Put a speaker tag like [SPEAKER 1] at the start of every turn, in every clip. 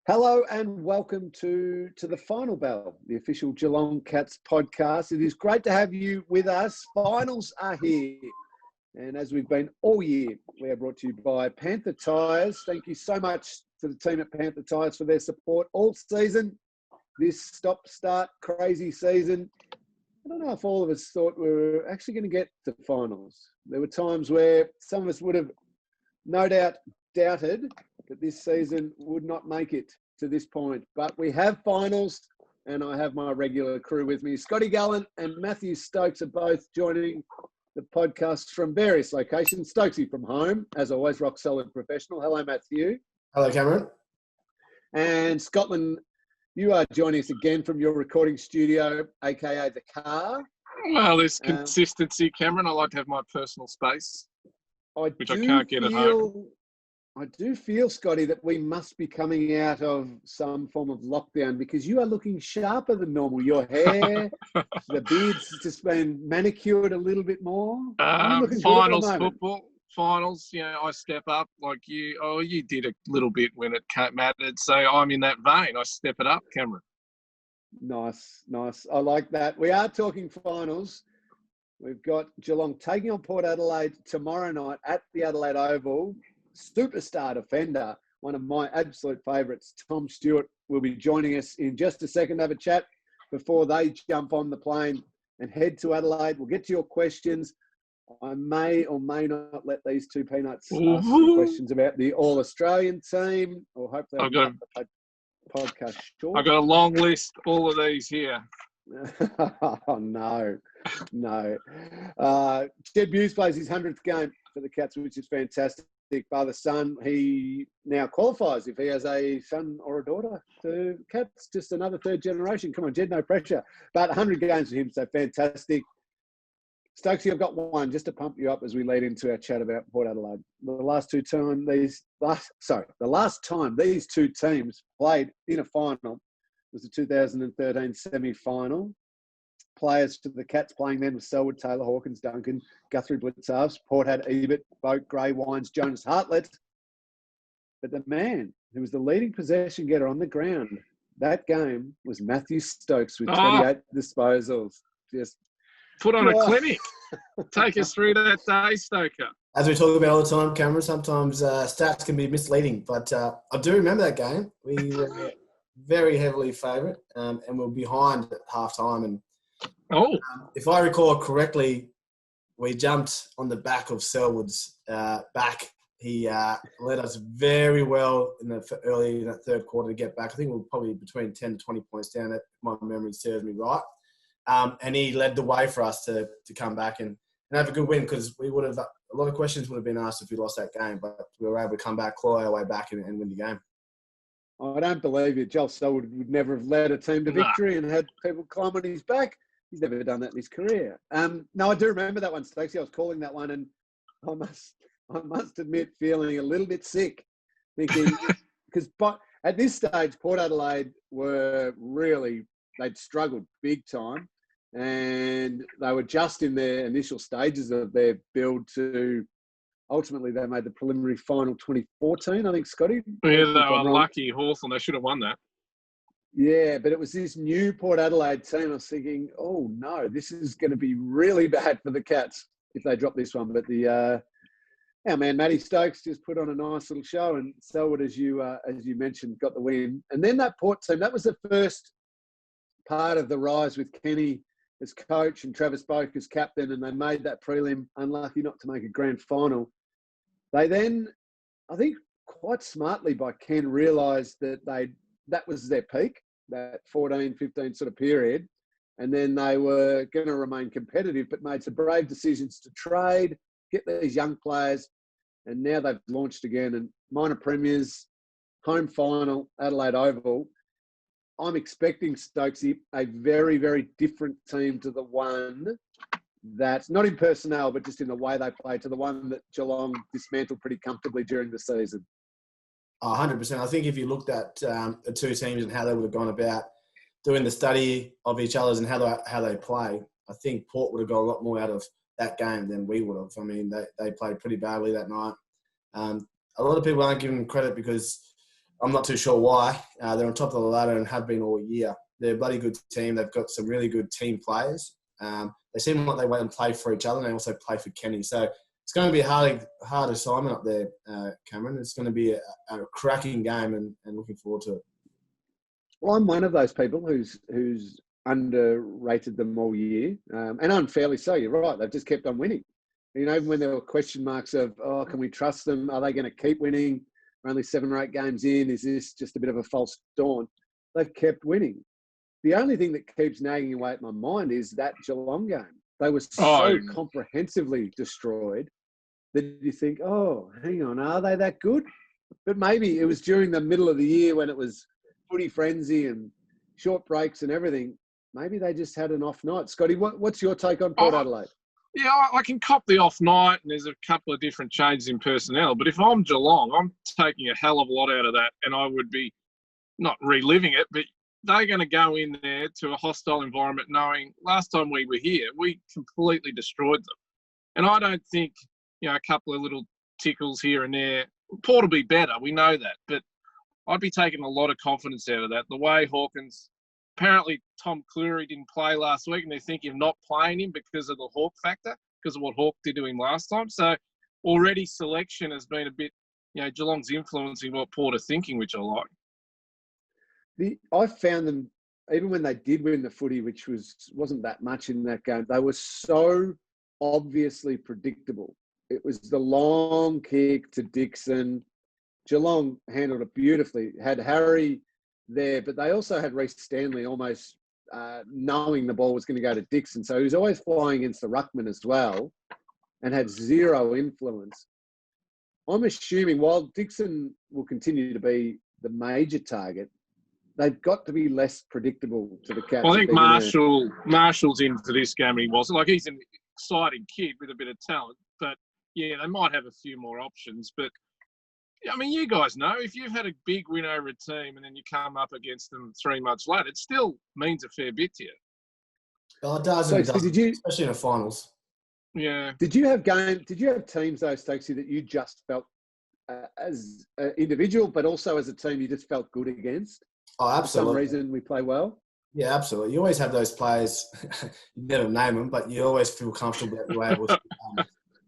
[SPEAKER 1] Hello and welcome to the Final Bell, the official Geelong Cats podcast. It is great to have you with us. Finals are here. And as we've been all year, we are brought to you by Panther Tyres. Thank you so much to the team at Panther Tyres for their support all season. This stop-start crazy season. I don't know if all of us thought we were actually going to get to finals. There were times where some of us would have no doubt doubted that this season would not make it to this point. But we have finals, and I have my regular crew with me. Scotty, Gullan and Mathew Stokes are both joining the podcast from various locations. Stokesy from home, as always, rock solid professional. Hello, Mathew.
[SPEAKER 2] Hello, Cameron.
[SPEAKER 1] And Scotland, you are joining us again from your recording studio, aka the car.
[SPEAKER 2] Well, there's consistency, Cameron. I like to have my personal space, which I can't get at home.
[SPEAKER 1] I do feel, Scotty, that we must be coming out of some form of lockdown because you are looking sharper than normal. Your hair, the beard's just been manicured a little bit more.
[SPEAKER 2] Finals football, finals, I step up like you. Oh, you did a little bit when it mattered. So I'm in that vein. I step it up, Cameron.
[SPEAKER 1] Nice. I like that. We are talking finals. We've got Geelong taking on Port Adelaide tomorrow night at the Adelaide Oval. Superstar defender, one of my absolute favourites, Tom Stewart, will be joining us in just a second to have a chat before they jump on the plane and head to Adelaide. We'll get to your questions. I may or may not let these two peanuts ask some questions about the All-Australian team, or hopefully I'll got the podcast short.
[SPEAKER 2] I've got a long list, all of these here.
[SPEAKER 1] Oh, no. Jed Hughes plays his 100th game for the Cats, which is fantastic. Father-son, he now qualifies if he has a son or a daughter to Cats, just another third generation. Come on, Jed, no pressure. But 100 games for him, so fantastic. Stokesy, I've got one just to pump you up as we lead into our chat about Port Adelaide. The last time these two teams played in a final was the 2013 semi-final. Players to the Cats playing then with Selwood, Taylor, Hawkins, Duncan, Guthrie, Blitzarves. Port had Ablett, Boat, Gray, Wines, Jonas, Hartlett. But the man who was the leading possession getter on the ground that game was Mathew Stokes with 28 disposals. Just
[SPEAKER 2] put on a clinic. Take us through that day, Stoker.
[SPEAKER 3] As we talk about all the time, Cameron, sometimes stats can be misleading. But I do remember that game. We were very heavily favourite and we were behind at half-time. And if I recall correctly, we jumped on the back of Selwood's back. He led us very well early in that third quarter to get back. I think we were probably between 10 to 20 points down, if my memory serves me right. And he led the way for us to come back and have a good win, because we would have a lot of questions would have been asked if we lost that game, but we were able to come back, claw our way back and win the game.
[SPEAKER 1] I don't believe you. Joel Selwood would never have led a team to victory and had people climb on his back. He's never done that in his career. No, I do remember that one, Stokesy. I was calling that one, and I must admit feeling a little bit sick, thinking because at this stage Port Adelaide they'd struggled big time, and they were just in their initial stages of their build to. Ultimately, they made the preliminary final 2014, I think, Scotty.
[SPEAKER 2] Yeah, they were lucky. Hawthorn, they should have won that.
[SPEAKER 1] Yeah, but it was this new Port Adelaide team. I was thinking, oh no, this is going to be really bad for the Cats if they drop this one. But our man Matty Stokes just put on a nice little show, and Selwood, as you mentioned, got the win. And then that Port team, that was the first part of the rise with Kenny as coach and Travis Boak as captain, and they made that prelim, unlucky not to make a grand final. They then, I think quite smartly by Ken, realised that that was their peak, that 14-15 sort of period, and then they were going to remain competitive, but made some brave decisions to trade, get these young players, and now they've launched again. And minor premiers, home final, Adelaide Oval. I'm expecting, Stokesy, a very, very different team to the one that's not in personnel, but just in the way they play, to the one that Geelong dismantled pretty comfortably during the season.
[SPEAKER 3] 100%. I think if you looked at the two teams and how they would have gone about doing the study of each other's and how they play, I think Port would have got a lot more out of that game than we would have. I mean, they played pretty badly that night. A lot of people aren't giving them credit because I'm not too sure why. They're on top of the ladder and have been all year. They're a bloody good team. They've got some really good team players. They seem like they went and play for each other, and they also play for Kenny. So it's going to be a hard assignment up there, Cameron. It's going to be a cracking game, and looking forward to it.
[SPEAKER 1] Well, I'm one of those people who's underrated them all year, and unfairly so. You're right. They've just kept on winning. You know, even when there were question marks of, oh, can we trust them? Are they going to keep winning? We're only 7 or 8 games in. Is this just a bit of a false dawn? They've kept winning. The only thing that keeps nagging away at my mind is that Geelong game. They were so comprehensively destroyed that you think, oh, hang on, are they that good? But maybe it was during the middle of the year when it was footy frenzy and short breaks and everything. Maybe they just had an off night. Scotty, what's your take on Port Adelaide?
[SPEAKER 2] Yeah, I can cop the off night, and there's a couple of different changes in personnel. But if I'm Geelong, I'm taking a hell of a lot out of that, and I would be not reliving it, but they're going to go in there to a hostile environment knowing last time we were here, we completely destroyed them. And I don't think, a couple of little tickles here and there. Port will be better, we know that. But I'd be taking a lot of confidence out of that. The way Hawkins, apparently Tom Cleary didn't play last week, and they're thinking of not playing him because of the Hawk factor, because of what Hawk did to him last time. So already selection has been a bit, Geelong's influencing what Port are thinking, which I like.
[SPEAKER 1] I found them, even when they did win the footy, which wasn't that much in that game, they were so obviously predictable. It was the long kick to Dixon. Geelong handled it beautifully, had Harry there, but they also had Reece Stanley almost knowing the ball was going to go to Dixon. So he was always flying against the ruckman as well and had zero influence. I'm assuming while Dixon will continue to be the major target, they've got to be less predictable to the Cats.
[SPEAKER 2] Well, I think Marshall's in for this game, and he wasn't. Like, he's an exciting kid with a bit of talent, but yeah, they might have a few more options. But I mean, you guys know, if you've had a big win over a team and then you come up against them 3 months later, it still means a fair bit to you.
[SPEAKER 3] Well, it does, especially in the finals.
[SPEAKER 2] Yeah.
[SPEAKER 1] Did you have teams though, Stokesy, that you just felt as an individual, but also as a team you just felt good against?
[SPEAKER 3] Oh, absolutely.
[SPEAKER 1] For some reason we play well? Yeah,
[SPEAKER 3] absolutely. You always have those players, you never name them, but you always feel comfortable that you're able to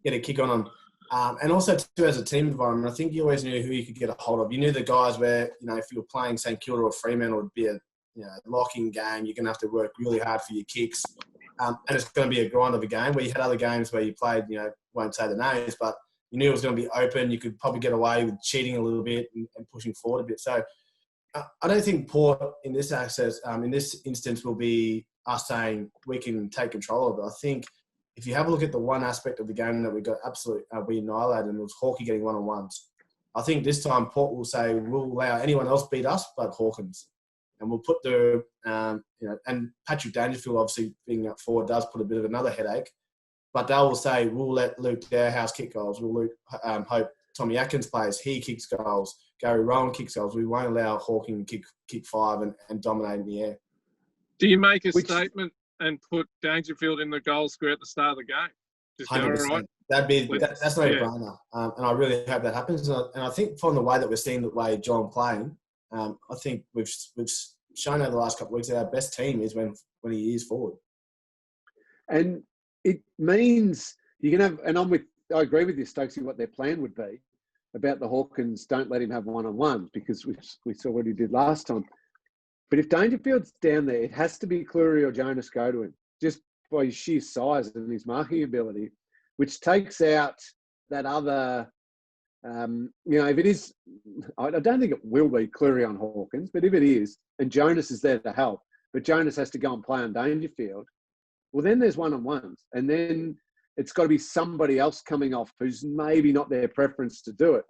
[SPEAKER 3] get a kick on them. And also, too, as a team environment, I think you always knew who you could get a hold of. You knew the guys where, if you were playing St Kilda or Fremantle, it would be a locking game. You're going to have to work really hard for your kicks. And it's going to be a grind of a game where you had other games where you played, won't say the names, but you knew it was going to be open. You could probably get away with cheating a little bit and pushing forward a bit. So I don't think Port in this instance will be us saying we can take control of it. I think if you have a look at the one aspect of the game that we got we annihilated, and it was Hawkey getting one-on-ones. I think this time Port will say we'll allow anyone else beat us but Hawkins. And we'll put and Patrick Dangerfield obviously being up forward does put a bit of another headache. But they will say we'll let Luke Dowhouse kick goals. We'll hope Tommy Atkins plays. He kicks goals. Gary Rowan kicks goals. We won't allow Hawking to kick 5 and dominate in the air.
[SPEAKER 2] Do you make a statement and put Dangerfield in the goal square at the start of the game? Just
[SPEAKER 3] 100%.
[SPEAKER 2] Right?
[SPEAKER 3] That's not a brainer. And I really hope that happens. And I think from the way that we're seeing the way John playing, I think we've shown over the last couple of weeks that our best team is when he is forward. And
[SPEAKER 1] it means you can have, and I agree with you, Stokesy, what their plan would be about the Hawkins. Don't let him have one-on-ones, because we saw what he did last time. But if Dangerfield's down there, it has to be Cleary or Jonas go to him, just by his sheer size and his marking ability, which takes out that other, if it is, I don't think it will be Cleary on Hawkins, but if it is, and Jonas is there to help, but Jonas has to go and play on Dangerfield, well, then there's one-on-ones. And then it's got to be somebody else coming off who's maybe not their preference to do it.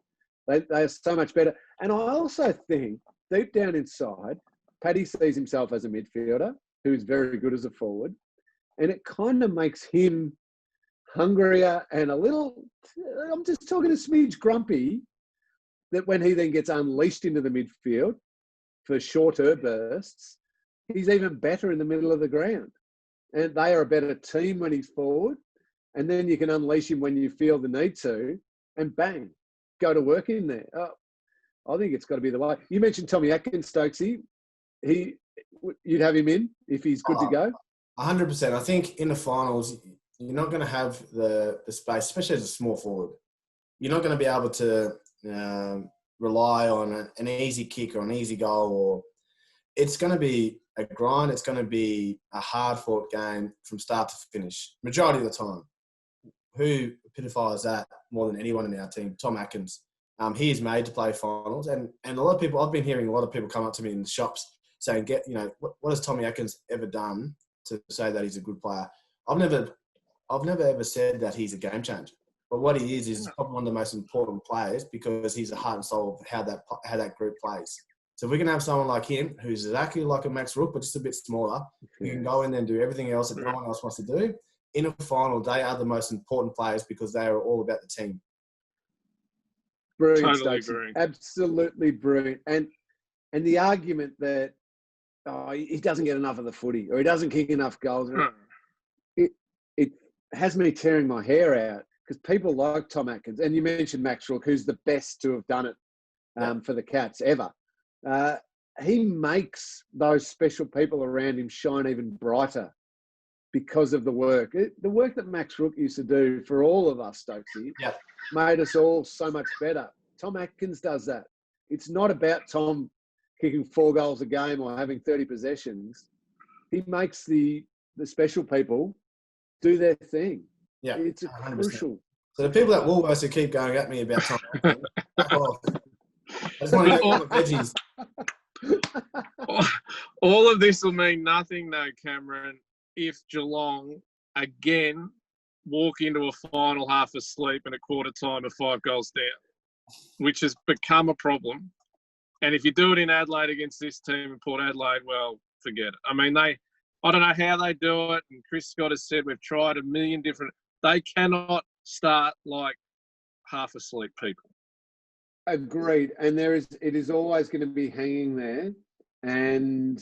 [SPEAKER 1] They are so much better. And I also think, deep down inside, Paddy sees himself as a midfielder who's very good as a forward. And it kind of makes him hungrier and a little, I'm just talking a smidge grumpy, that when he then gets unleashed into the midfield for shorter bursts, he's even better in the middle of the ground. And they are a better team when he's forward. And then you can unleash him when you feel the need to, and bang, go to work in there. I think it's got to be the way. You mentioned Tommy Atkins, Stokesy. You'd have him in if he's good to go?
[SPEAKER 3] 100%. I think in the finals, you're not going to have the space, especially as a small forward. You're not going to be able to rely on an easy kick or an easy goal. Or it's going to be a grind. It's going to be a hard-fought game from start to finish, majority of the time. Who epitomises that more than anyone in our team? Tom Atkins. He is made to play finals. And a lot of people, I've been hearing a lot of people come up to me in the shops saying, what has Tommy Atkins ever done to say that he's a good player? I've never ever said that he's a game changer. But what he is probably one of the most important players because he's the heart and soul of how that group plays. So if we can have someone like him, who's exactly like a Max Rook, but just a bit smaller, who can go in there and do everything else that no one else wants to do, in a final, they are the most important players because they are all about the team.
[SPEAKER 1] Brilliant,
[SPEAKER 2] Totally
[SPEAKER 1] Stokes.
[SPEAKER 2] brilliant.
[SPEAKER 1] Absolutely brilliant. And the argument that he doesn't get enough of the footy or he doesn't kick enough goals, it has me tearing my hair out because people like Tom Atkins. And you mentioned Max Rook, who's the best to have done it for the Cats ever. He makes those special people around him shine even brighter because of the work. The work that Max Rook used to do for all of us, Stokesy, made us all so much better. Tom Atkins does that. It's not about Tom kicking 4 goals a game or having 30 possessions. He makes the special people do their thing.
[SPEAKER 3] Yeah,
[SPEAKER 1] it's
[SPEAKER 3] 100%.
[SPEAKER 1] crucial.
[SPEAKER 3] So the people at Woolworths who keep going at me about Tom Atkins, I just want to get the veggies.
[SPEAKER 2] All of this will mean nothing, though, Cameron, if Geelong again walk into a final half asleep and a quarter time of 5 goals down, which has become a problem. And if you do it in Adelaide against this team in Port Adelaide, well, forget it. I mean, I don't know how they do it. And Chris Scott has said we've tried a million different. They cannot start like half asleep people.
[SPEAKER 1] Agreed. And it is always going to be hanging there. And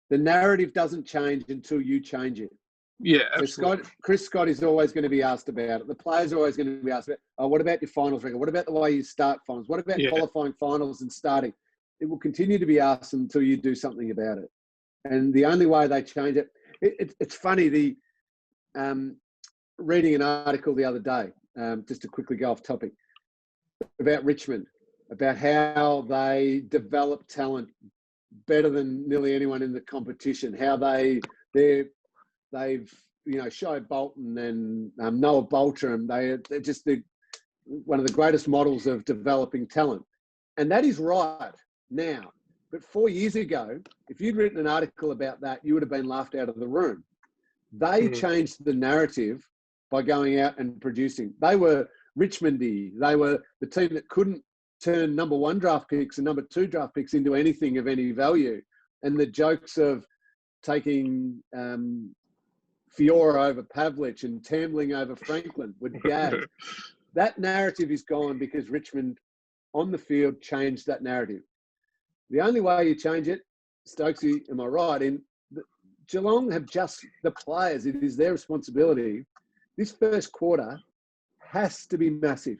[SPEAKER 1] the narrative doesn't change until you change it.
[SPEAKER 2] Yeah, absolutely.
[SPEAKER 1] So Chris Scott is always going to be asked about it. The players are always going to be asked about, what about your finals record? What about the way you start finals? What about qualifying finals and starting? It will continue to be asked until you do something about it. And the only way they change it, it's funny, reading an article the other day, just to quickly go off topic, about Richmond, about how they develop talent better than nearly anyone in the competition, how they've Shai Bolton and Noah Bolter, they're just one of the greatest models of developing talent. And that is right now. But 4 years ago, if you'd written an article about that, you would have been laughed out of the room. They changed the narrative by going out and producing. They were Richmondy. They were the team that couldn't turn number 1 draft picks and number 2 draft picks into anything of any value. And the jokes of taking Fiora over Pavlich and Tambling over Franklin were gagged. That narrative is gone because Richmond on the field changed that narrative. The only way you change it, Stokesy, am I right, Geelong have just the players. It is their responsibility. This first quarter has to be massive.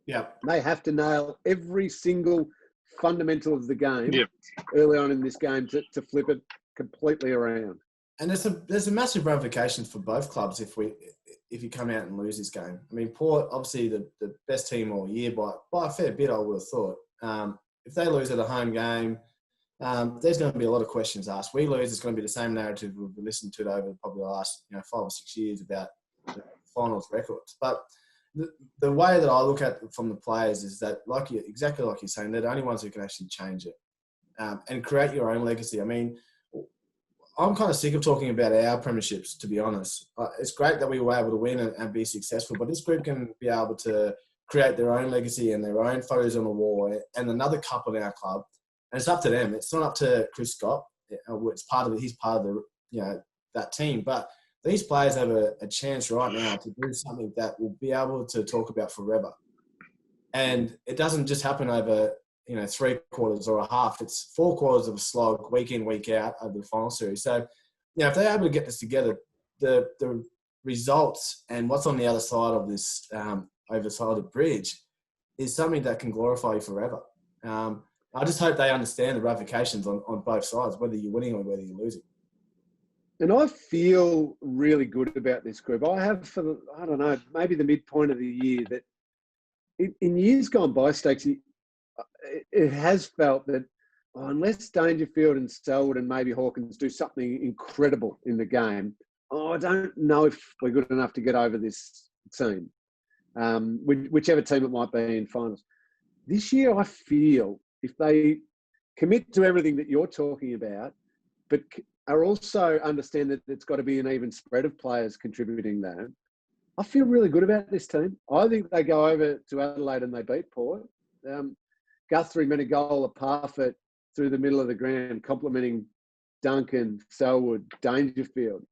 [SPEAKER 3] Yeah.
[SPEAKER 1] They have to nail every single fundamental of the game early on in this game to flip it completely around. And
[SPEAKER 3] there's a massive ramifications for both clubs if you come out and lose this game. I mean, Port, obviously the best team all year by a fair bit, I would have thought. If they lose at a home game, there's going to be a lot of questions asked. We lose, it's going to be the same narrative we've listened to over probably the last 5 or 6 years about the finals records. But the way that I look at it from the players is that, exactly like you're saying, they're the only ones who can actually change it and create your own legacy. I mean, I'm kind of sick of talking about our premierships, to be honest. It's great that we were able to win and be successful, but this group can be able to create their own legacy and their own photos on the wall and another cup on our club. And it's up to them. It's not up to Chris Scott. It's part of he's part of the that team. But these players have a chance right now to do something that will be able to talk about forever. And it doesn't just happen over 3 quarters or a half. It's 4 quarters of a slog, week in, week out over the final series. So, if they're able to get this together, the results and what's on the other side of this oversized bridge is something that can glorify you forever. I just hope they understand the ramifications on both sides, whether you're winning or whether you're losing.
[SPEAKER 1] And I feel really good about this group. I have for, I don't know, maybe the midpoint of the year that in years gone by, Stokes, it has felt that unless Dangerfield and Selwood and maybe Hawkins do something incredible in the game, I don't know if we're good enough to get over this team, whichever team it might be in finals. This year, I feel if they commit to everything that you're talking about, but are also understand that it's got to be an even spread of players contributing that, I feel really good about this team. I think they go over to Adelaide and they beat Port. Guthrie meant a goal of Parfitt through the middle of the ground, complimenting Duncan, Selwood, Dangerfield.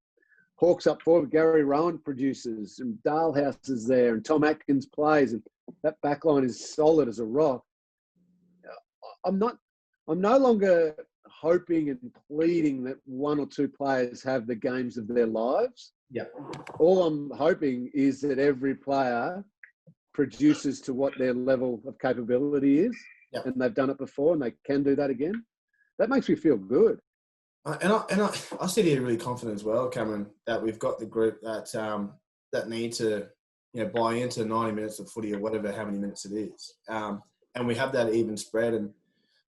[SPEAKER 1] Hawks up forward, Gary Rowan produces, and Dalehouse is there, and Tom Atkins plays, and that backline is solid as a rock. I'm no longer hoping and pleading that one or two players have the games of their lives.
[SPEAKER 3] Yeah.
[SPEAKER 1] All I'm hoping is that every player produces to what their level of capability is, and they've done it before and they can do that again. That makes me feel good.
[SPEAKER 3] I sit here really confident as well, Cameron, that we've got the group that need to, buy into 90 minutes of footy or whatever, how many minutes it is, and we have that even spread. And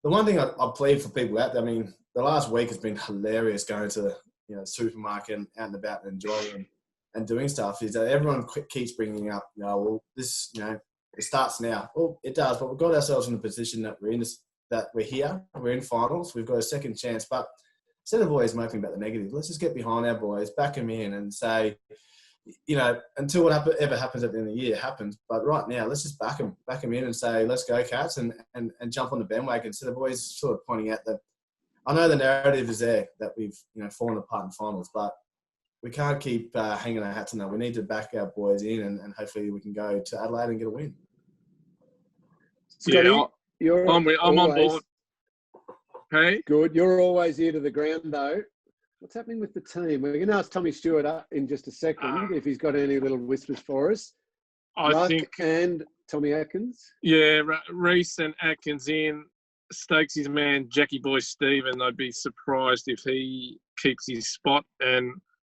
[SPEAKER 3] the one thing I plead for people out there, I mean, the last week has been hilarious going to the supermarket and out and about and enjoying and doing stuff, is that everyone keeps bringing up, this, it starts now. Well, it does, but we've got ourselves in a position that we're in that we're here, we're in finals, we've got a second chance. But instead of always moping about the negative, let's just get behind our boys, back them in and say, until whatever happens at the end of the year happens. But right now, let's just back them in and say, let's go Cats, and jump on the bandwagon instead of always sort of pointing out that, I know the narrative is there that we've, fallen apart in finals, but we can't keep hanging our hats on that. We need to back our boys in and hopefully we can go to Adelaide and get a win.
[SPEAKER 1] Scotty,
[SPEAKER 2] I'm on board. Hey?
[SPEAKER 1] Good. You're always ear to the ground, though. What's happening with the team? We're going to ask Tommy Stewart in just a second if he's got any little whispers for us.
[SPEAKER 2] I think.
[SPEAKER 1] And Tommy Atkins.
[SPEAKER 2] Yeah, Reece and Atkins in. Stokes' man, Jackie Boy Stephen. I'd be surprised if he keeps his spot. And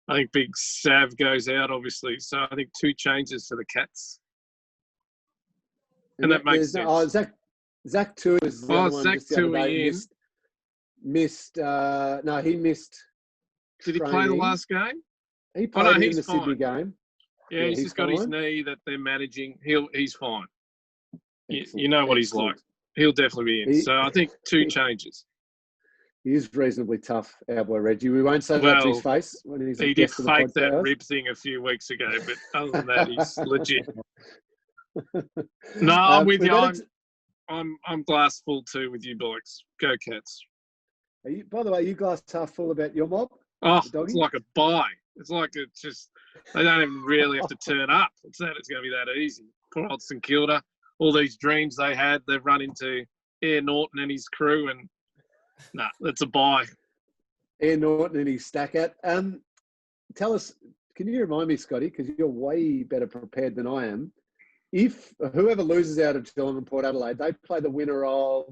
[SPEAKER 2] I think Big Sav goes out, obviously. So I think 2 changes for the Cats. And that makes sense.
[SPEAKER 1] Oh, Zach Tui is the other one.
[SPEAKER 2] Zach Tui
[SPEAKER 1] missed. No, he missed.
[SPEAKER 2] Did he play the last game?
[SPEAKER 1] He played in the
[SPEAKER 2] fine.
[SPEAKER 1] Sydney game.
[SPEAKER 2] Yeah, he's just got his knee that they're managing. He's fine. You know what he's like. He'll definitely be in. So I think 2 changes.
[SPEAKER 1] He is reasonably tough, our boy Reggie. We won't say that to his face. When he's
[SPEAKER 2] he did fake that rib thing a few weeks ago, but other than that, he's legit. No, I'm with you. I'm glass full too with you, boys. Go Cats.
[SPEAKER 1] By the way, are you glass half full about your mob?
[SPEAKER 2] Oh, it's like a buy. It's like it's just they don't even really have to turn up. It's going to be that easy. Poor old St Kilda. All these dreams they had, they've run into Air Norton and his crew, and that's a buy.
[SPEAKER 1] Air Norton and his stack at. Tell us, can you remind me, Scotty, because you're way better prepared than I am. If whoever loses out of Geelong and Port Adelaide, they play the winner of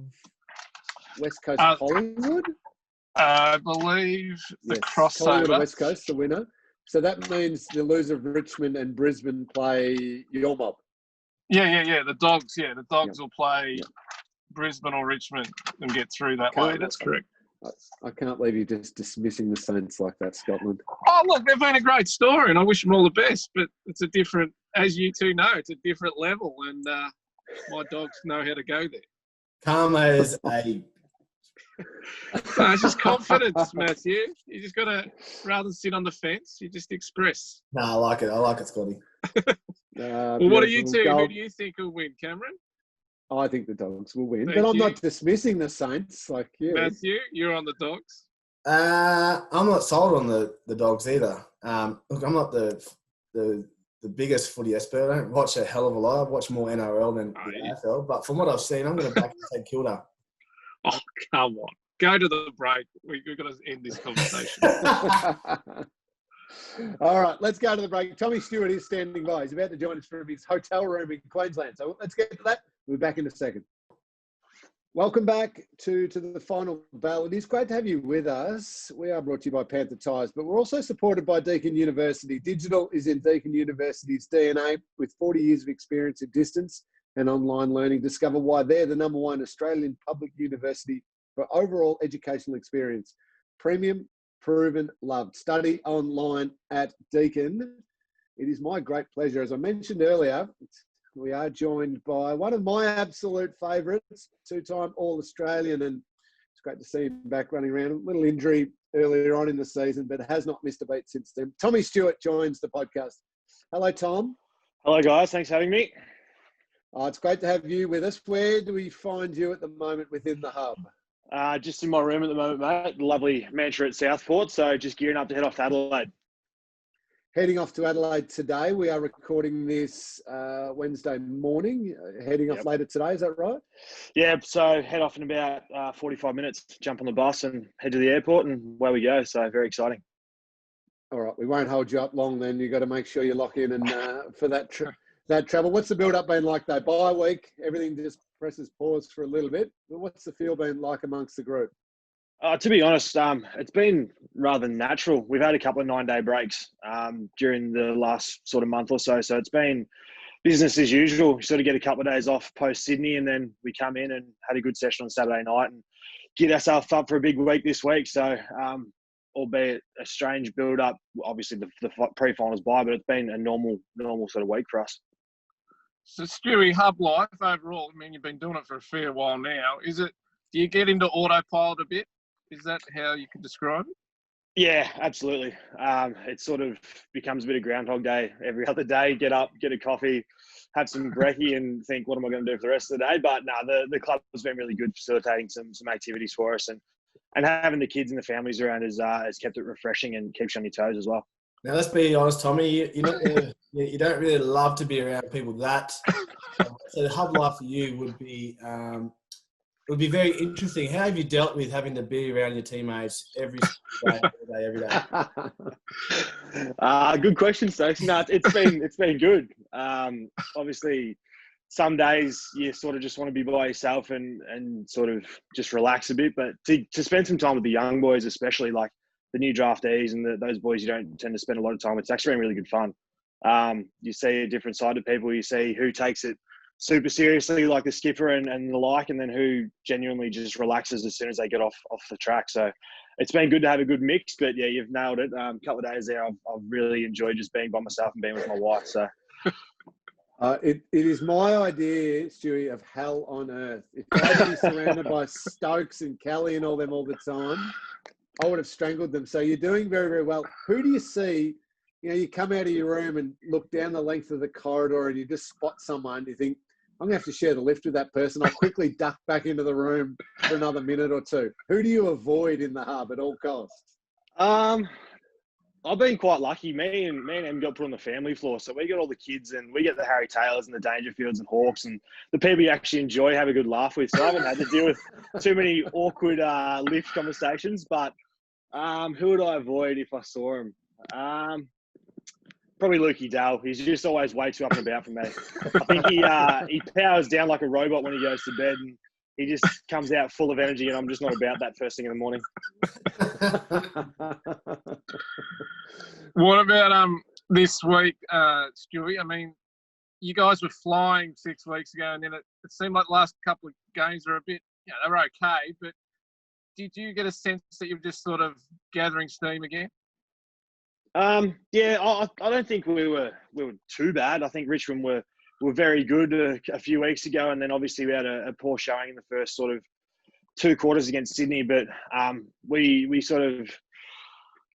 [SPEAKER 1] West Coast Collingwood?
[SPEAKER 2] I believe the crossover.
[SPEAKER 1] Collingwood West Coast, the winner. So that means the loser of Richmond and Brisbane play your mob.
[SPEAKER 2] Yeah. The Dogs, will play Brisbane or Richmond and get through that way. That's correct.
[SPEAKER 1] I can't believe you're just dismissing the Saints like that, Scotland.
[SPEAKER 2] Oh, look, they've been a great story, and I wish them all the best. But it's a different, as you two know, it's a different level, and my Dogs know how to go there.
[SPEAKER 3] Karma is a...
[SPEAKER 2] No, it's just confidence, Mathew. You just got to, rather than sit on the fence, you just express.
[SPEAKER 3] No, I like it, Scotty.
[SPEAKER 2] Well, what do you two? Who do you think will win, Cameron?
[SPEAKER 1] I think the Dogs will win, but I'm not dismissing the Saints. Like you,
[SPEAKER 2] Mathew, you're on the Dogs.
[SPEAKER 3] I'm not sold on the Dogs either. Look, I'm not the biggest footy expert. I don't watch a hell of a lot. I watch more NRL than the AFL. But from what I've seen, I'm going to back St Kilda.
[SPEAKER 2] Oh, come on. Go to the break. We've got to end this conversation.
[SPEAKER 1] All right, let's go to the break. Tommy Stewart is standing by. He's about to join us from his hotel room in Queensland. So let's get to that. We'll be back in a second. Welcome back to the final bell. It is great to have you with us. We are brought to you by Panther Tyres, but we're also supported by Deakin University. Digital is in Deakin University's DNA. With 40 years of experience in distance and online learning, discover why they're the #1 Australian public university for overall educational experience. Premium, proven, loved. Study online at Deakin. It is my great pleasure, as I mentioned earlier, we are joined by one of my absolute favourites, two-time All-Australian, and it's great to see him back running around. A little injury earlier on in the season, but has not missed a beat since then. Tommy Stewart joins the podcast. Hello, Tom.
[SPEAKER 4] Hello, guys. Thanks for having me.
[SPEAKER 1] It's great to have you with us. Where do we find you at the moment within the hub?
[SPEAKER 4] Just in my room at the moment, mate. The lovely mansion at Southport, so just gearing up to head off to Adelaide.
[SPEAKER 1] Heading off to Adelaide today. We are recording this Wednesday morning. Heading off later today, is that right?
[SPEAKER 4] Yeah, so head off in about 45 minutes, jump on the bus and head to the airport, and away we go. So very exciting.
[SPEAKER 1] All right, we won't hold you up long then. You've got to make sure you lock in and for that travel. What's the build-up been like though? Bye week, everything just presses pause for a little bit. What's the feel been like amongst the group?
[SPEAKER 4] To be honest, it's been rather natural. We've had a couple of 9-day breaks during the last sort of month or so. So it's been business as usual. We sort of get a couple of days off post-Sydney, and then we come in and had a good session on Saturday night and get ourselves up for a big week this week. So albeit a strange build-up, obviously the pre-finals bye, but it's been a normal sort of week for us.
[SPEAKER 2] So Stewie, hub life overall, I mean, you've been doing it for a fair while now. Do you get into autopilot a bit? Is that how you could describe it?
[SPEAKER 4] Yeah, absolutely. It sort of becomes a bit of Groundhog Day every other day. Get up, get a coffee, have some brekkie and think, what am I going to do for the rest of the day? But no, the club has been really good facilitating some activities for us. And having the kids and the families around has kept it refreshing and keeps you on your toes as well.
[SPEAKER 3] Now, let's be honest, Tommy. You don't really love to be around people that. So the hub life for you would be it would be very interesting. How have you dealt with having to be around your teammates every day?
[SPEAKER 4] Good question, Stokes. No, it's been good. Obviously, some days you sort of just want to be by yourself and sort of just relax a bit. But to spend some time with the young boys, especially like the new draftees and those boys you don't tend to spend a lot of time with, it's actually been really good fun. You see a different side of people. You see who takes it super seriously, like the skipper and the like, and then who genuinely just relaxes as soon as they get off the track. So it's been good to have a good mix, but yeah, you've nailed it. A couple of days there, I've really enjoyed just being by myself and being with my wife. So
[SPEAKER 1] it is my idea, Stewie, of hell on earth. If I had been surrounded by Stokes and Kelly and all them all the time, I would have strangled them. So you're doing very, very well. Who do you see? You know, you come out of your room and look down the length of the corridor and you just spot someone. You think, I'm going to have to share the lift with that person. I'll quickly duck back into the room for another minute or two. Who do you avoid in the hub at all costs?
[SPEAKER 4] I've been quite lucky. Me and Em got put on the family floor. So we got all the kids and we get the Harry Taylors and the Dangerfields and Hawks and the people you actually enjoy, have a good laugh with. So I haven't had to deal with too many awkward lift conversations. But who would I avoid if I saw him? Probably Lukey Dale. He's just always way too up and about for me. I think he powers down like a robot when he goes to bed, and he just comes out full of energy, and I'm just not about that first thing in the morning.
[SPEAKER 2] What about this week, Stewie? I mean, you guys were flying 6 weeks ago, and then it seemed like the last couple of games were a bit, they were okay, but did you get a sense that you're just sort of gathering steam again?
[SPEAKER 4] Yeah, I don't think we were too bad. I think Richmond were very good a few weeks ago, and then obviously we had a poor showing in the first sort of 2 quarters against Sydney. But we sort of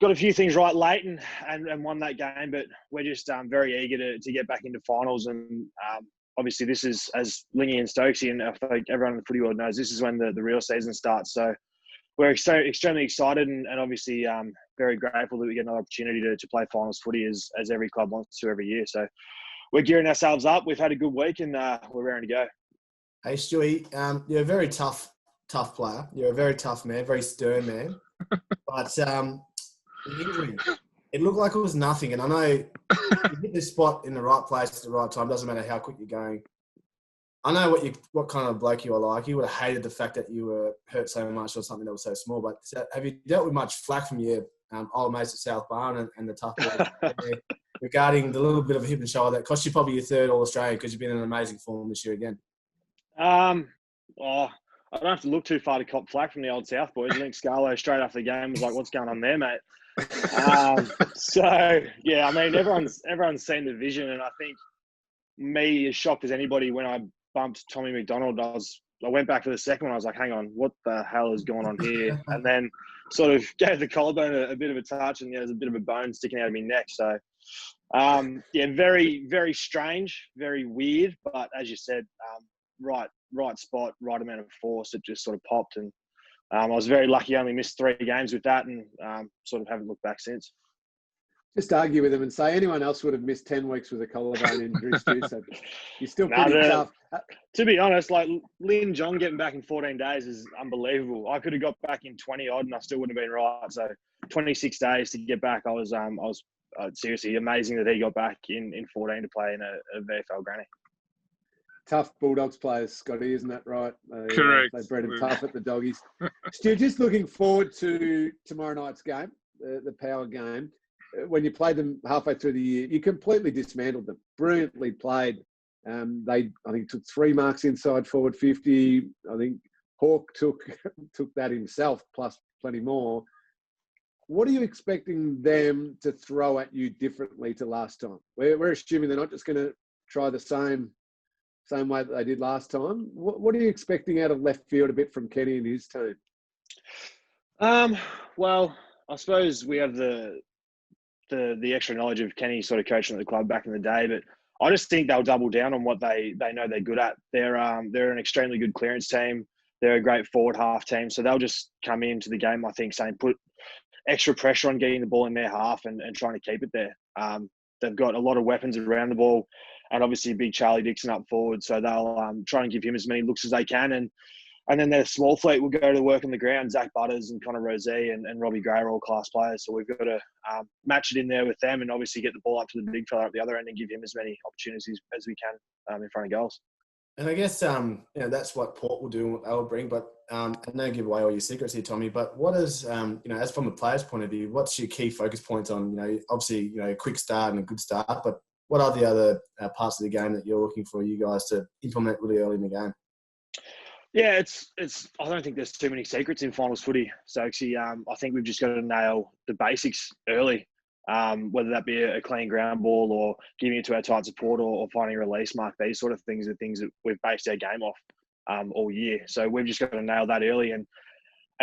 [SPEAKER 4] got a few things right late and won that game. But we're just very eager to get back into finals. And obviously this is, as Lingy and Stokesy and I think everyone in the footy world knows, this is when the real season starts. So we're extremely excited and obviously very grateful that we get another opportunity to play finals footy as every club wants to every year. So we're gearing ourselves up. We've had a good week and we're raring to go.
[SPEAKER 3] Hey, Stewie, you're a very tough player. You're a very tough man, very stern man. But the injury, it looked like it was nothing. And I know you hit the spot in the right place at the right time. Doesn't matter how quick you're going. I know what kind of bloke you are like. You would have hated the fact that you were hurt so much or something that was so small. But have you dealt with much flack from your old mates at South Barn and the tough boys regarding the little bit of a hip and shoulder that cost you probably your third All-Australian because you've been in an amazing form this year again?
[SPEAKER 4] Oh, I don't have to look too far to cop flack from the old South boys. I think Scarlo straight after the game was like, "What's going on there, mate?" So yeah, I mean, everyone's seen the vision, and I think me as shocked as anybody when I bumped Tommy McDonald. I went back for the second one. I was like, "Hang on, what the hell is going on here?" And then sort of gave the collarbone a bit of a touch, and there's a bit of a bone sticking out of my neck. So yeah, very, very strange, very weird. But as you said, right spot, right amount of force. It just sort of popped, and I was very lucky. I only missed 3 games with that, and sort of haven't looked back since.
[SPEAKER 1] Just argue with them and say anyone else would have missed 10 weeks with a collarbone injury, Stu. So you're still pretty tough.
[SPEAKER 4] To be honest, like Ling John getting back in 14 days is unbelievable. I could have got back in 20 odd, and I still wouldn't have been right. So 26 days to get back, I was seriously amazing that he got back in 14 to play in a VFL granny.
[SPEAKER 1] Tough Bulldogs players, Scotty, isn't that right?
[SPEAKER 2] Correct.
[SPEAKER 1] They bred them tough at the doggies. Stu, just looking forward to tomorrow night's game, the power game. When you played them halfway through the year, you completely dismantled them. Brilliantly played. They, I think, took 3 marks inside forward 50. I think Hawke took that himself, plus plenty more. What are you expecting them to throw at you differently to last time? We're assuming they're not just going to try the same way that they did last time. What are you expecting out of left field a bit from Kenny and his team?
[SPEAKER 4] Well, I suppose we have the extra knowledge of Kenny sort of coaching at the club back in the day, but I just think they'll double down on what they know they're good at. They're an extremely good clearance team. They're a great forward half team, so they'll just come into the game, I think, saying put extra pressure on getting the ball in their half and trying to keep it there. They've got a lot of weapons around the ball, and obviously big Charlie Dixon up forward, so they'll try and give him as many looks as they can. And then their small fleet will go to work on the ground. Zach Butters and Connor Rosé and Robbie Gray are all class players. So we've got to match it in there with them and obviously get the ball up to the big fella at the other end and give him as many opportunities as we can in front of goals.
[SPEAKER 3] And I guess that's what Port will do and what they'll bring. But and don't give away all your secrets here, Tommy. But what is as from a player's point of view, what's your key focus points on? Obviously a quick start and a good start. But what are the other parts of the game that you're looking for you guys to implement really early in the game?
[SPEAKER 4] Yeah, it's. I don't think there's too many secrets in finals footy. So actually, I think we've just got to nail the basics early. Whether that be a clean ground ball or giving it to our tight support or finding a release mark. These sort of things are things that we've based our game off all year. So we've just got to nail that early and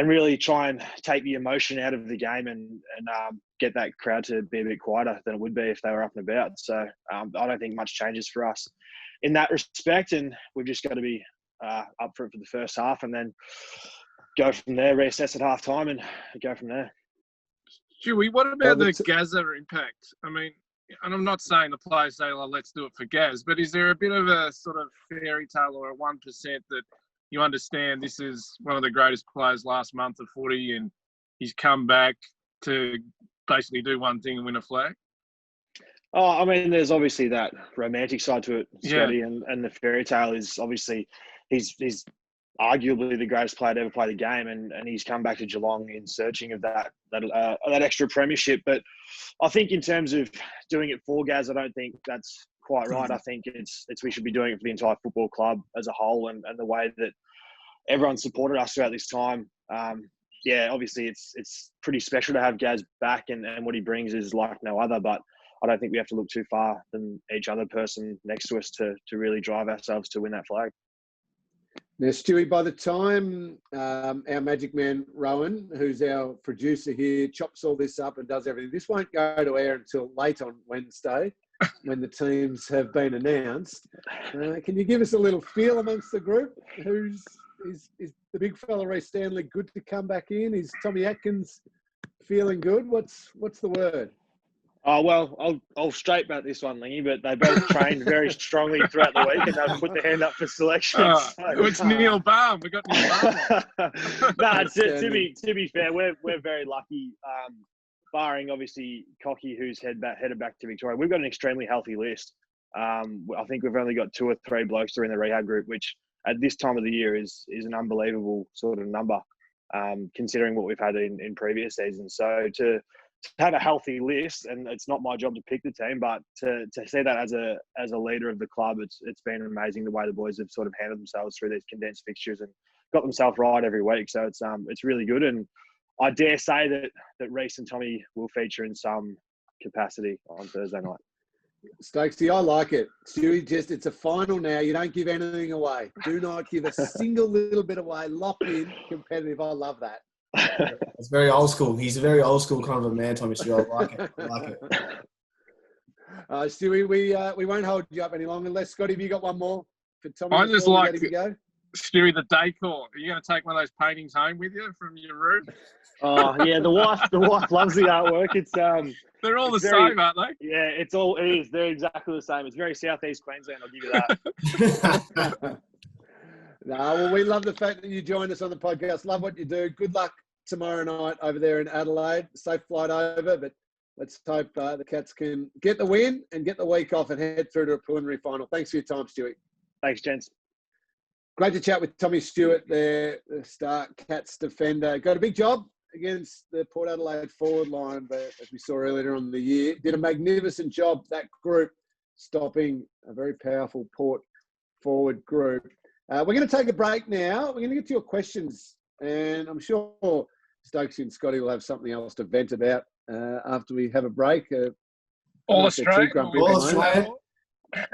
[SPEAKER 4] really try and take the emotion out of the game and get that crowd to be a bit quieter than it would be if they were up and about. So I don't think much changes for us in that respect, and we've just got to be up for it for the first half and then go from there, reassess at half time and go from there.
[SPEAKER 2] Stewie, what about the Gazza impact? I mean, and I'm not saying the players say, well, let's do it for Gaz, but is there a bit of a sort of fairy tale or a 1% that you understand this is one of the greatest players last month of footy and he's come back to basically do one thing and win a flag?
[SPEAKER 4] Oh, I mean, there's obviously that romantic side to it, Scotty,
[SPEAKER 2] yeah.
[SPEAKER 4] and the fairy tale is obviously he's arguably the greatest player to ever play the game, and he's come back to Geelong in searching of that extra premiership. But I think in terms of doing it for Gaz, I don't think that's quite right. I think it's we should be doing it for the entire football club as a whole, and the way that everyone supported us throughout this time. Yeah, obviously it's pretty special to have Gaz back, and what he brings is like no other. But I don't think we have to look too far than each other person next to us to really drive ourselves to win that flag.
[SPEAKER 1] Now, Stewie, by the time our magic man, Rowan, who's our producer here, chops all this up and does everything, this won't go to air until late on Wednesday when the teams have been announced. Can you give us a little feel amongst the group? Is the big fella, Ray Stanley, good to come back in? Is Tommy Atkins feeling good? What's the word?
[SPEAKER 4] Oh, well, I'll straight back this one, Lingy, but they both trained very strongly throughout the week and they've put their hand up for selection.
[SPEAKER 2] It's Neil Baum. We got Neil Baum.
[SPEAKER 4] No, to be fair, we're very lucky, barring obviously Cocky, who's headed back to Victoria. We've got an extremely healthy list. I think we've only got 2 or 3 blokes that are in the rehab group, which at this time of the year is an unbelievable sort of number, considering what we've had in previous seasons. So to have a healthy list, and it's not my job to pick the team, but to see that as a leader of the club, it's been amazing the way the boys have sort of handled themselves through these condensed fixtures and got themselves right every week. So it's really good, and I dare say that Reece and Tommy will feature in some capacity on Thursday night.
[SPEAKER 1] Stokesy, I like it. Stewie, it's a final now. You don't give anything away. Do not give a single little bit away. Locked in, competitive. I love that.
[SPEAKER 3] It's very old school. He's a very old school kind of a man, Tommy Stewart. I like it. I like it.
[SPEAKER 1] Stewie, we won't hold you up any longer. Unless, Scotty, have you got one more for Tommy?
[SPEAKER 2] I just like
[SPEAKER 1] to go?
[SPEAKER 2] Stewie, the decor. Are you going to take one of those paintings home with you from your room?
[SPEAKER 4] Oh yeah, the wife loves the artwork. It's
[SPEAKER 2] they're all the same, aren't they?
[SPEAKER 4] Yeah, it is. They're exactly the same. It's very Southeast Queensland, I'll give you that.
[SPEAKER 1] No, well, we love the fact that you joined us on the podcast. Love what you do. Good luck tomorrow night over there in Adelaide. Safe flight over, but let's hope the Cats can get the win and get the week off and head through to a preliminary final. Thanks for your time, Stewie.
[SPEAKER 4] Thanks, gents.
[SPEAKER 1] Great to chat with Tommy Stewart there, the star Cats defender. Got a big job against the Port Adelaide forward line, but as we saw earlier on in the year, did a magnificent job, that group, stopping a very powerful Port forward group. We're going to take a break now. We're going to get to your questions, and I'm sure Stokes and Scotty will have something else to vent about after we have a break.
[SPEAKER 2] All Australian.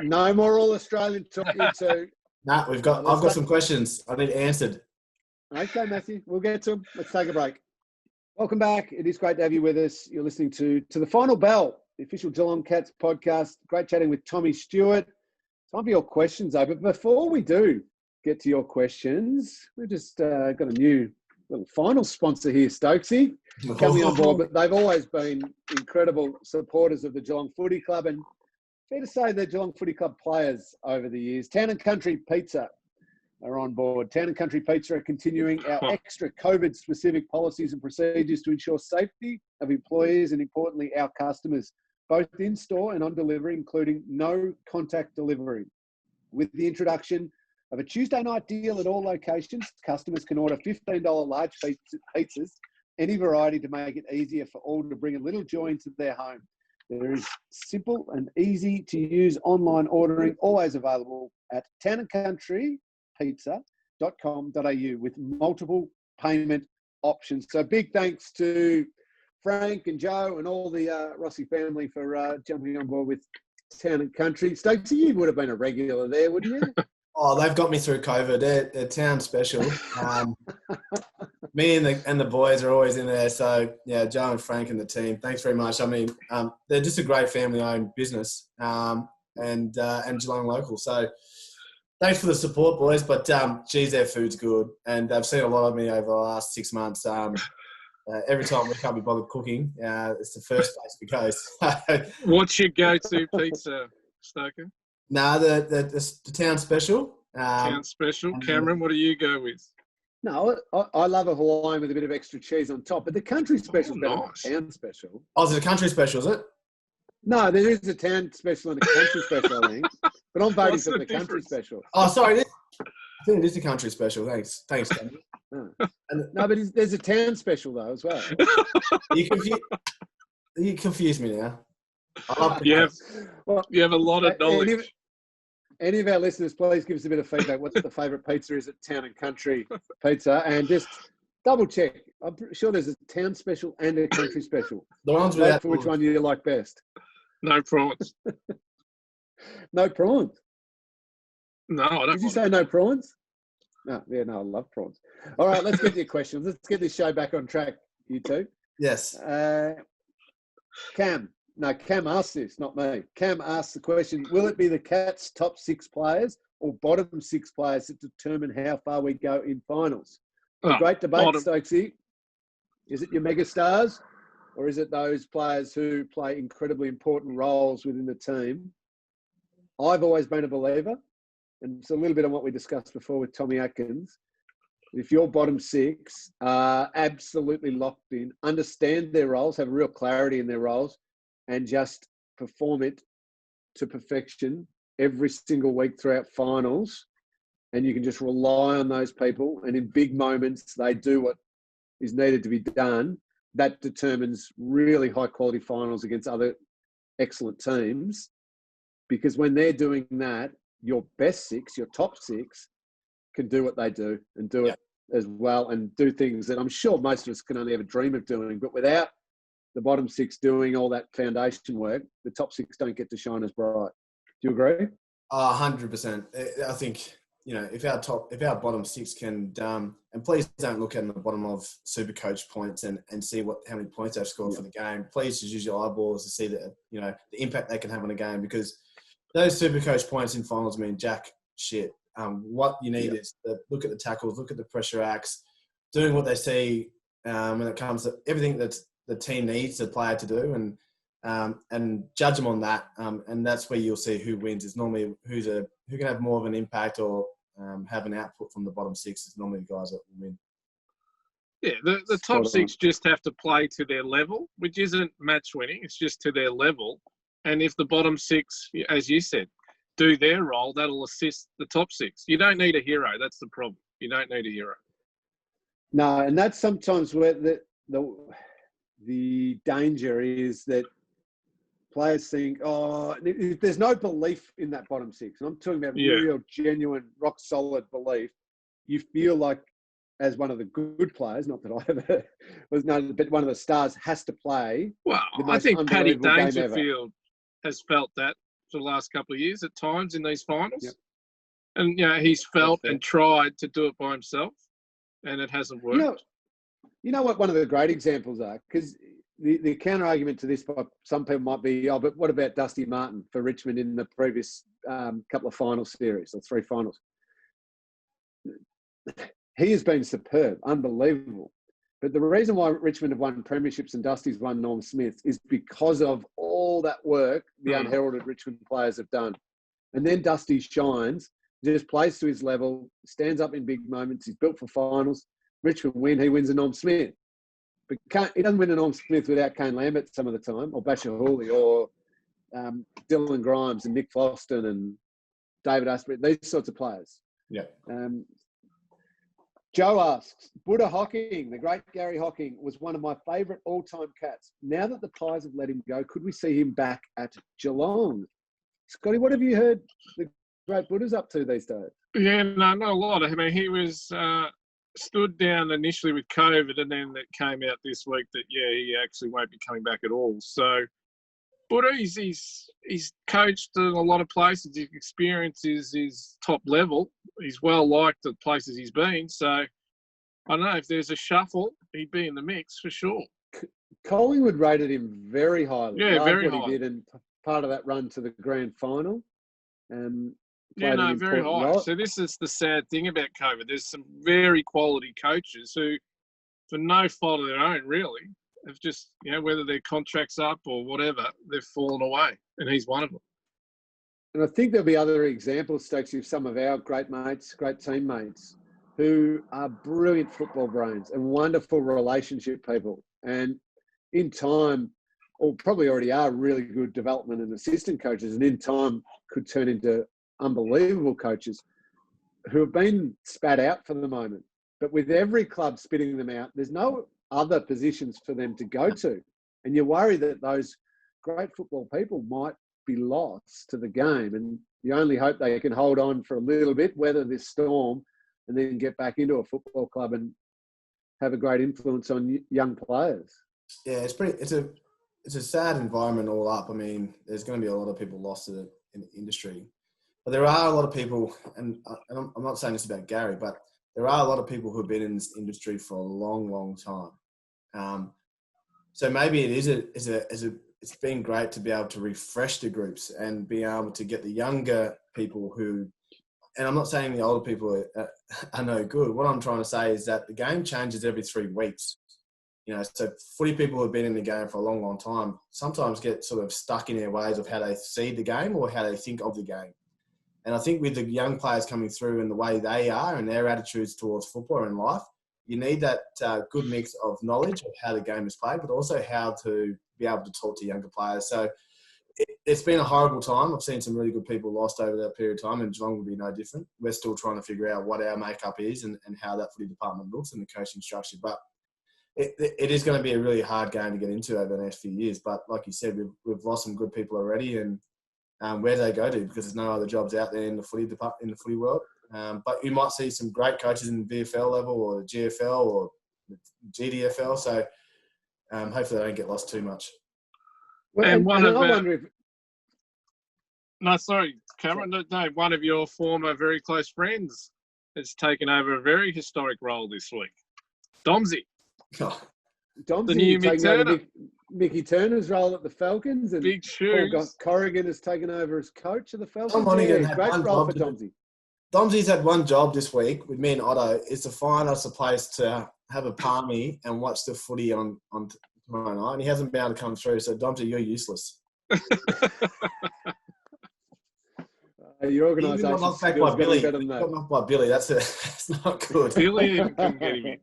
[SPEAKER 1] No more All Australian talk. So,
[SPEAKER 3] I've got some questions I need answered.
[SPEAKER 1] Okay, Mathew, we'll get to them. Let's take a break. Welcome back. It is great to have you with us. You're listening to The Final Bell, the official Geelong Cats podcast. Great chatting with Tommy Stewart. Time for your questions, though. But before we do get to your questions, we've just got a new little final sponsor here, Stokesy, coming on board. But they've always been incredible supporters of the Geelong Footy Club, and fair to say the Geelong Footy Club players over the years. Town and Country Pizza are on board. Town and Country Pizza are continuing our extra COVID-specific policies and procedures to ensure safety of employees and, importantly, our customers, both in-store and on delivery, including no contact delivery. With the introduction of a Tuesday night deal at all locations, customers can order $15 large pizzas, any variety, to make it easier for all to bring a little joy into their home. There is simple and easy to use online ordering, always available at townandcountrypizza.com.au with multiple payment options. So big thanks to Frank and Joe and all the Rossi family for jumping on board with Town and Country. Stokes, you would have been a regular there, wouldn't you?
[SPEAKER 3] Oh, they've got me through COVID. They're town special. Me and the boys are always in there. So, yeah, Joe and Frank and the team, thanks very much. I mean, they're just a great family-owned business and Geelong local. So, thanks for the support, boys. But, geez, their food's good. And they've seen a lot of me over the last 6 months. Every time we can't be bothered cooking, it's the first place we go. So,
[SPEAKER 2] what's your go-to pizza, Stoker?
[SPEAKER 3] No, the town special.
[SPEAKER 2] Town special. Cameron, what do you go with?
[SPEAKER 1] No, I love a Hawaiian with a bit of extra cheese on top, but the country special is better than the town special.
[SPEAKER 3] Oh, is it a country special, is it?
[SPEAKER 1] No, there is a town special and a country special, I think. But I'm voting for the country special.
[SPEAKER 3] Oh, sorry. I think it is the country special. Thanks, Danny.
[SPEAKER 1] No, but there's a town special, though, as well.
[SPEAKER 3] You confuse me now.
[SPEAKER 2] You have a lot of knowledge.
[SPEAKER 1] Any of our listeners, please give us a bit of feedback. What's the favourite pizza is at Town and Country Pizza? And just double check. I'm sure there's a town special and a country special.
[SPEAKER 3] The ones without
[SPEAKER 1] for which one you like best.
[SPEAKER 2] No prawns.
[SPEAKER 1] No prawns?
[SPEAKER 2] No, I don't.
[SPEAKER 1] Did you say no prawns? No, I love prawns. All right, let's get to your questions. Let's get this show back on track, you two.
[SPEAKER 3] Yes.
[SPEAKER 1] Cam asked this, not me. Cam asked the question, will it be the Cats' top 6 players or bottom 6 players that determine how far we go in finals? Great debate, Stokesy. Is it your megastars or is it those players who play incredibly important roles within the team? I've always been a believer, and it's a little bit on what we discussed before with Tommy Atkins. If your bottom 6 are absolutely locked in, understand their roles, have real clarity in their roles, and just perform it to perfection every single week throughout finals, and you can just rely on those people, and in big moments they do what is needed to be done, that determines really high quality finals against other excellent teams. Because when they're doing that, your best six, your top six, can do what they do and do it as well, and do things that I'm sure most of us can only ever dream of doing. But without the bottom six doing all that foundation work, the top six don't get to shine as bright. Do you agree?
[SPEAKER 3] 100%. I think, if our bottom six can, and please don't look at the bottom of Supercoach points and see how many points they've scored for the game. Please just use your eyeballs to see the impact they can have on a game, because those Supercoach points in finals mean jack shit. What you need is to look at the tackles, look at the pressure acts, doing what they see when it comes to everything that the team needs the player to do, and judge them on that. And that's where you'll see who wins. It's normally who can have more of an impact or have an output from the bottom six. It's normally the guys that will win.
[SPEAKER 2] Yeah, the top six just have to play to their level, which isn't match winning. It's just to their level. And if the bottom six, as you said, do their role, that'll assist the top six. You don't need a hero. That's the problem. You don't need a hero.
[SPEAKER 1] No, and that's sometimes where the danger is, that players think, if there's no belief in that bottom six, and I'm talking about real, genuine, rock-solid belief, you feel like, as one of the good players, not that I ever was known, but one of the stars has to play.
[SPEAKER 2] Well, I think Paddy Dangerfield has felt that for the last couple of years at times in these finals. Yep. And, he's felt and tried to do it by himself, and it hasn't worked.
[SPEAKER 1] You know what one of the great examples are? Because the counter-argument to this, some people might be, but what about Dusty Martin for Richmond in the previous couple of final series, or 3 finals? He has been superb, unbelievable. But the reason why Richmond have won premierships and Dusty's won Norm Smith is because of all that work the unheralded Richmond players have done. And then Dusty shines, just plays to his level, stands up in big moments. He's built for finals. Richmond win, he wins a Norm Smith. But he doesn't win a Norm Smith without Kane Lambert some of the time, or Basher Hooley, or Dylan Grimes and Nick Floston and David Asprey, these sorts of players.
[SPEAKER 3] Yeah.
[SPEAKER 1] Joe asks, Buddha Hocking, the great Gary Hocking, was one of my favourite all-time cats. Now that the Pies have let him go, could we see him back at Geelong? Scotty, what have you heard the great Buddha's up to these days?
[SPEAKER 2] Yeah, no, not a lot. I mean, he was stood down initially with COVID, and then it came out this week that, he actually won't be coming back at all. So, Buddha, he's coached in a lot of places. His experience is top level. He's well liked at places he's been. So, I don't know, if there's a shuffle, he'd be in the mix for sure.
[SPEAKER 1] Collingwood rated him very highly.
[SPEAKER 2] Yeah, very high.
[SPEAKER 1] He did, and part of that run to the grand final.
[SPEAKER 2] Very high. So this is the sad thing about COVID. There's some very quality coaches who, for no fault of their own, really, have just, whether their contract's up or whatever, they've fallen away. And he's one of them.
[SPEAKER 1] And I think there'll be other examples, Stokes, of some of our great mates, great teammates, who are brilliant football brains and wonderful relationship people. And in time, or probably already are, really good development and assistant coaches, and in time could turn into unbelievable coaches who have been spat out for the moment. But with every club spitting them out, there's no other positions for them to go to. And you worry that those great football people might be lost to the game. And you only hope they can hold on for a little bit, weather this storm, and then get back into a football club and have a great influence on young players.
[SPEAKER 3] Yeah, it's a sad environment all up. I mean, there's going to be a lot of people lost in the industry. But there are a lot of people, and I'm not saying this about Gary, but there are a lot of people who have been in this industry for a long, long time. So maybe it's been great to be able to refresh the groups and be able to get the younger people who, and I'm not saying the older people are no good. What I'm trying to say is that the game changes every 3 weeks. So footy people who have been in the game for a long, long time sometimes get sort of stuck in their ways of how they see the game or how they think of the game. And I think with the young players coming through and the way they are and their attitudes towards football and life, you need that good mix of knowledge of how the game is played, but also how to be able to talk to younger players. So it's been a horrible time. I've seen some really good people lost over that period of time, and Geelong will be no different. We're still trying to figure out what our makeup is and how that footy department looks and the coaching structure. But it is going to be a really hard game to get into over the next few years. But like you said, we've lost some good people already, and where do they go to? Because there's no other jobs out there in the footy world. But you might see some great coaches in the VFL level or the GFL or the GDFL. So hopefully they don't get lost too much.
[SPEAKER 1] Well,
[SPEAKER 2] and
[SPEAKER 1] I wonder if...
[SPEAKER 2] No, sorry, Cameron. No, one of your former very close friends has taken over a very historic role this week. Domsey.
[SPEAKER 1] Domsey
[SPEAKER 2] the new
[SPEAKER 1] taking over Mickey Turner's role at the Falcons, and
[SPEAKER 2] big shoes.
[SPEAKER 1] Paul Corrigan has taken over as coach of the Falcons.
[SPEAKER 3] Great
[SPEAKER 1] role for Domsey.
[SPEAKER 3] Domsey's had one job this week with me and Otto, is to find us a place to have a palmy and watch the footy on tomorrow night, and he hasn't been able to come through. So Domsey, you're useless.
[SPEAKER 1] Your organisation
[SPEAKER 3] got knocked back by Billy.
[SPEAKER 1] Better than that.
[SPEAKER 3] Got knocked by Billy. That's not good.
[SPEAKER 2] Billy couldn't get him in.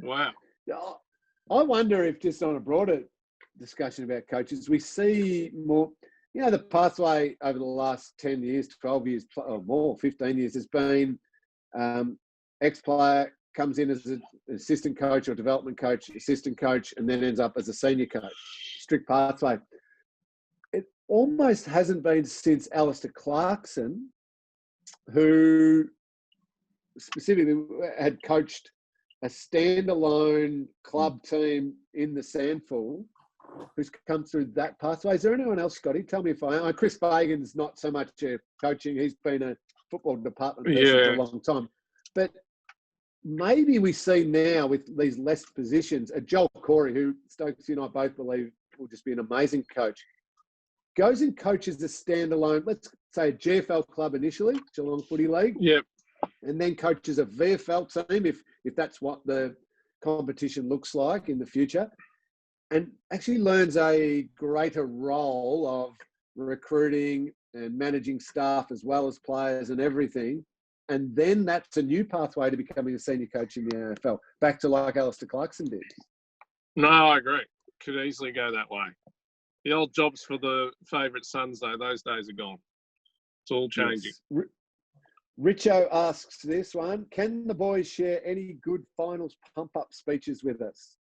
[SPEAKER 2] Wow.
[SPEAKER 1] I wonder if, just on a broader discussion about coaches, we see more, the pathway over the last 10 years, 12 years or more, 15 years has been ex-player comes in as an assistant coach or development coach, assistant coach, and then ends up as a senior coach. Strict pathway. It almost hasn't been since Alistair Clarkson, who specifically had coached a standalone club team in the Sandful, who's come through that pathway. Is there anyone else, Scotty? Tell me if I am. Chris Fagan's not so much coaching. He's been a football department person for a long time. But maybe we see now with these less positions, Joel Corey, who Stokes and I both believe will just be an amazing coach, goes and coaches a standalone, let's say a GFL club initially, Geelong Footy League.
[SPEAKER 2] Yep.
[SPEAKER 1] And then coaches a VFL team if that's what the competition looks like in the future, and actually learns a greater role of recruiting and managing staff as well as players and everything. And then that's a new pathway to becoming a senior coach in the AFL, back to like Alistair Clarkson did.
[SPEAKER 2] No, I agree. Could easily go that way. The old jobs for the favourite sons, though, those days are gone. It's all changing.
[SPEAKER 1] Yes. Richo asks this one, can the boys share any good finals pump-up speeches with us?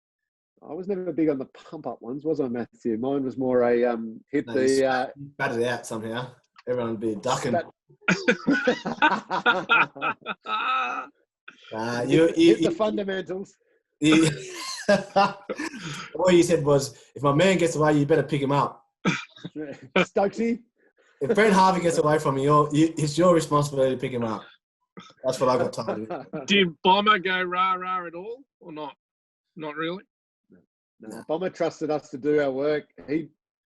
[SPEAKER 1] I was never big on the pump-up ones, was I, Mathew? Mine was more a
[SPEAKER 3] bat it out somehow. Everyone would be ducking.
[SPEAKER 1] Hit the fundamentals.
[SPEAKER 3] All you said was, if my man gets away, you better pick him up.
[SPEAKER 1] Stokesy.
[SPEAKER 3] If Brent Harvey gets away from you, it's your responsibility to pick him up. That's what I got told.
[SPEAKER 2] Did Bomber go rah-rah at all or not? Not really?
[SPEAKER 1] No. Bomber trusted us to do our work.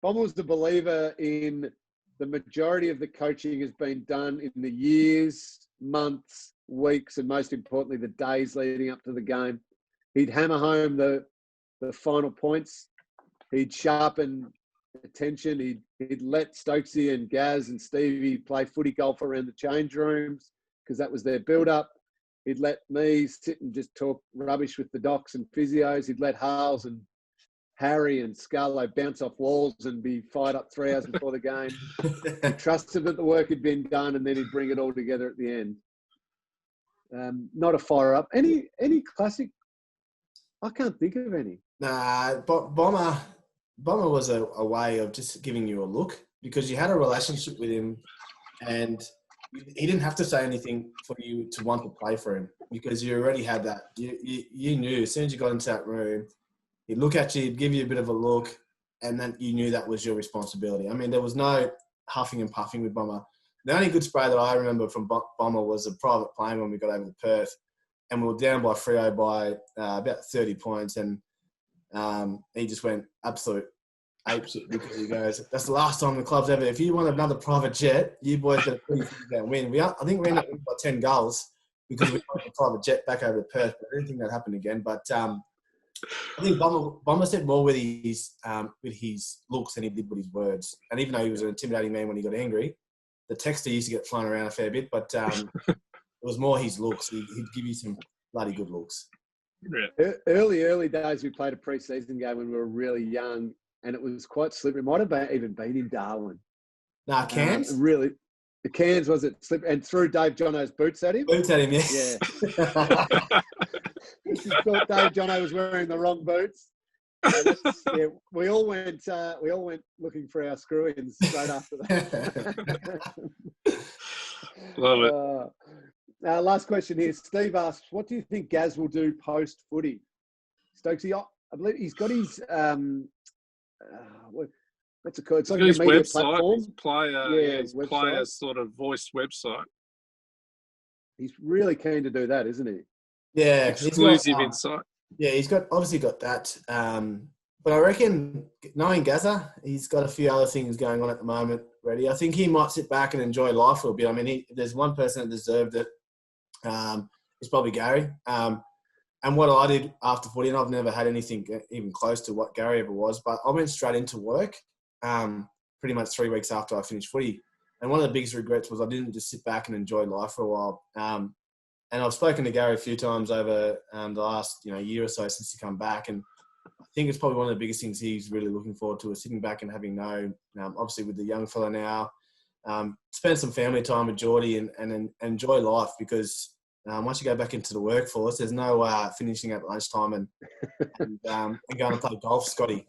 [SPEAKER 1] Bomber was the believer in the majority of the coaching has been done in the years, months, weeks, and most importantly, the days leading up to the game. He'd hammer home the final points. He'd sharpen attention. He'd let Stokesy and Gaz and Stevie play footy golf around the change rooms because that was their build-up. He'd let me sit and just talk rubbish with the docs and physios. He'd let Hales and Harry and Scarlo bounce off walls and be fired up 3 hours before the game. He trusted that the work had been done, and then he'd bring it all together at the end. Not a fire-up. Any classic? I can't think of any.
[SPEAKER 3] Nah, Bomber was a way of just giving you a look because you had a relationship with him and he didn't have to say anything for you to want to play for him because you already had that. You knew as soon as you got into that room, he'd look at you, he'd give you a bit of a look, and then you knew that was your responsibility. I mean, there was no huffing and puffing with Bomber. The only good spray that I remember from Bomber was a private plane when we got over to Perth, and we were down by Freo by about 30 points, and he just went absolute apeshit because he goes, that's the last time the club's ever, if you want another private jet, you boys got to win. I think we ended up winning by 10 goals because we got the private jet back over to Perth, but I didn't think that happened again. But I think Bomber said more with his looks than he did with his words. And even though he was an intimidating man when he got angry, the texter used to get flown around a fair bit, but it was more his looks. He'd give you some bloody good looks.
[SPEAKER 1] Yeah. Early days, we played a pre-season game when we were really young, and it was quite slippery. It might have even been in Darwin.
[SPEAKER 3] Nah, Cairns?
[SPEAKER 1] Really. The Cairns, was it? And threw Dave Jono's boots at him?
[SPEAKER 3] Boots at him, yeah.
[SPEAKER 1] Yeah. He thought Dave Jono was wearing the wrong boots. We all went looking for our screw-ins straight after that.
[SPEAKER 2] Love it.
[SPEAKER 1] Last question here. Steve asks, what do you think Gaz will do post-footy? Stokesy, I believe he's got his what's it called? It's like a media platform.
[SPEAKER 2] His player sort of voice website.
[SPEAKER 1] He's really keen to do that, isn't he?
[SPEAKER 3] Yeah,
[SPEAKER 2] exclusive insight.
[SPEAKER 3] Yeah, he's obviously got that. But I reckon, knowing Gazza, he's got a few other things going on at the moment ready. I think he might sit back and enjoy life a little bit. I mean, if there's one person that deserved it, it's probably Gary. And what I did after footy, and I've never had anything even close to what Gary ever was, but I went straight into work pretty much 3 weeks after I finished footy. And one of the biggest regrets was I didn't just sit back and enjoy life for a while. And I've spoken to Gary a few times over the last year or so since he come back, and I think it's probably one of the biggest things he's really looking forward to is sitting back and having obviously with the young fella now, spend some family time with Geordie and enjoy life, because once you go back into the workforce, there's no finishing at lunchtime and going to play golf, Scotty.